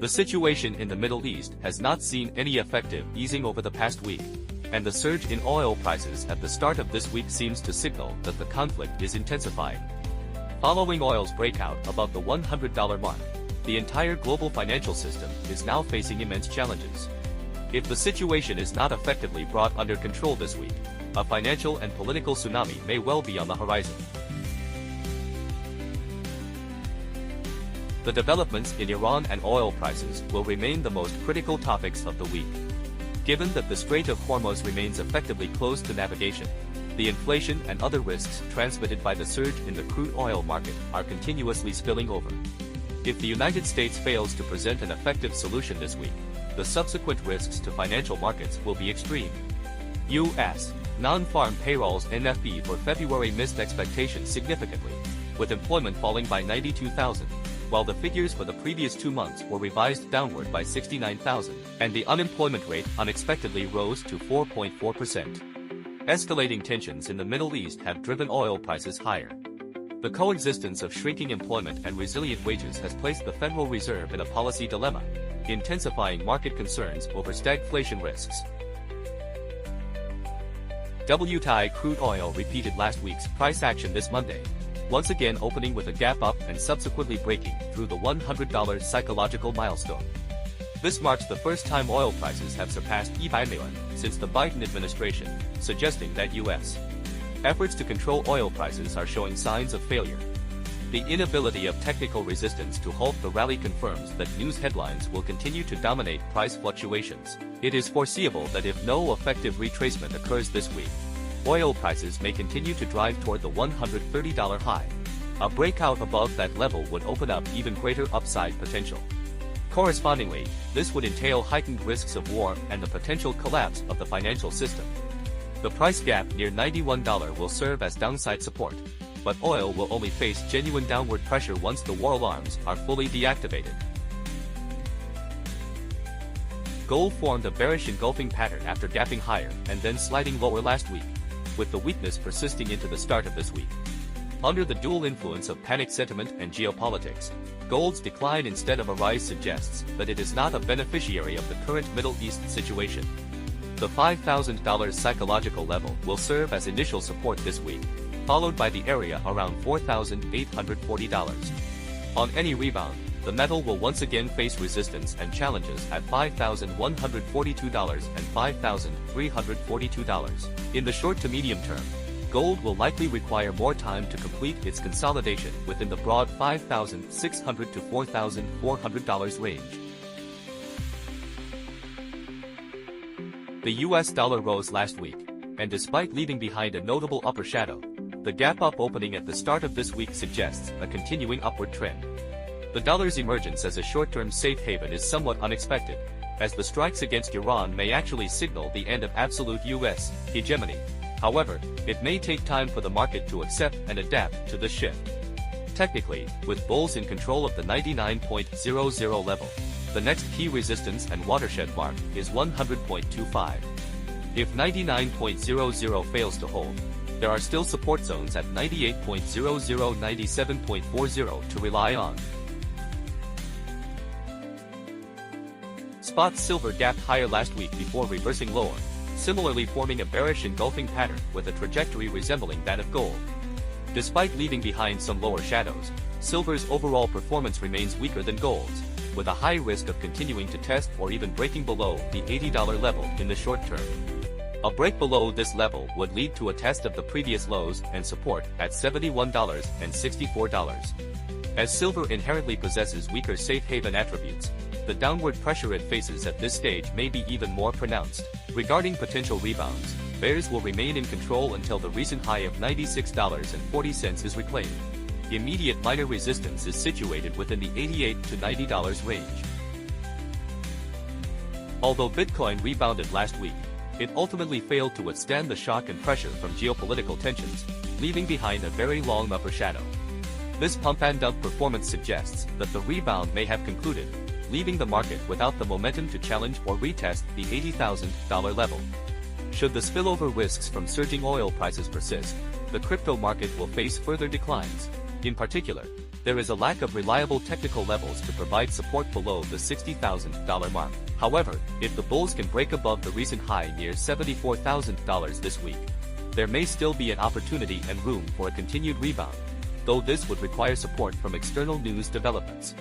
The situation in the Middle East has not seen any effective easing over the past week, and the surge in oil prices at the start of this week seems to signal that the conflict is intensifying. Following oil's breakout above the $100 mark, the entire global financial system is now facing immense challenges. If the situation is not effectively brought under control this week, a financial and political tsunami may well be on the horizon. The developments in Iran and oil prices will remain the most critical topics of the week. Given that the Strait of Hormuz remains effectively closed to navigation, the inflation and other risks transmitted by the surge in the crude oil market are continuously spilling over. If the United States fails to present an effective solution this week, the subsequent risks to financial markets will be extreme. U.S. non-farm payrolls NFP for February missed expectations significantly, with employment falling by 92,000. While the figures for the previous 2 months were revised downward by 69,000, and the unemployment rate unexpectedly rose to 4.4%. Escalating tensions in the Middle East have driven oil prices higher. The coexistence of shrinking employment and resilient wages has placed the Federal Reserve in a policy dilemma, intensifying market concerns over stagflation risks. WTI crude oil repeated last week's price action this Monday, once again opening with a gap up and subsequently breaking through the $100 psychological milestone. This marks the first time oil prices have surpassed imminent since the Biden administration, suggesting that U.S. efforts to control oil prices are showing signs of failure. The inability of technical resistance to halt the rally confirms that news headlines will continue to dominate price fluctuations. It is foreseeable that if no effective retracement occurs this week, oil prices may continue to drive toward the $130 high. A breakout above that level would open up even greater upside potential. Correspondingly, this would entail heightened risks of war and the potential collapse of the financial system. The price gap near $91 will serve as downside support, but oil will only face genuine downward pressure once the war alarms are fully deactivated. Gold formed a bearish engulfing pattern after gapping higher and then sliding lower last week, with the weakness persisting into the start of this week. Under the dual influence of panic sentiment and geopolitics, gold's decline instead of a rise suggests that it is not a beneficiary of the current Middle East situation. The $5,000 psychological level will serve as initial support this week, followed by the area around $4,840. On any rebound, the metal will once again face resistance and challenges at $5,142 and $5,342. In the short to medium term, gold will likely require more time to complete its consolidation within the broad $5,600 to $4,400 range. The US dollar rose last week, and despite leaving behind a notable upper shadow, the gap-up opening at the start of this week suggests a continuing upward trend. The dollar's emergence as a short-term safe haven is somewhat unexpected, as the strikes against Iran may actually signal the end of absolute US hegemony. However, it may take time for the market to accept and adapt to this shift. Technically, with bulls in control of the 99.00 level, the next key resistance and watershed mark is 100.25. If 99.00 fails to hold, there are still support zones at 98.00, 97.40 to rely on. Spot silver gapped higher last week before reversing lower, similarly forming a bearish engulfing pattern with a trajectory resembling that of gold. Despite leaving behind some lower shadows, silver's overall performance remains weaker than gold's, with a high risk of continuing to test or even breaking below the $80 level in the short term. A break below this level would lead to a test of the previous lows and support at $71 and $64. As silver inherently possesses weaker safe haven attributes, the downward pressure it faces at this stage may be even more pronounced. Regarding potential rebounds, bears will remain in control until the recent high of $96.40 is reclaimed. Immediate minor resistance is situated within the $88 to $90 range. Although Bitcoin rebounded last week, it ultimately failed to withstand the shock and pressure from geopolitical tensions, leaving behind a very long upper shadow. This pump and dump performance suggests that the rebound may have concluded, leaving the market without the momentum to challenge or retest the $80,000 level. Should the spillover risks from surging oil prices persist, the crypto market will face further declines. In particular, There is a lack of reliable technical levels to provide support below the $60,000 mark. However, if the bulls can break above the recent high near $74,000 this week, there may still be an opportunity and room for a continued rebound, though this would require support from external news developments.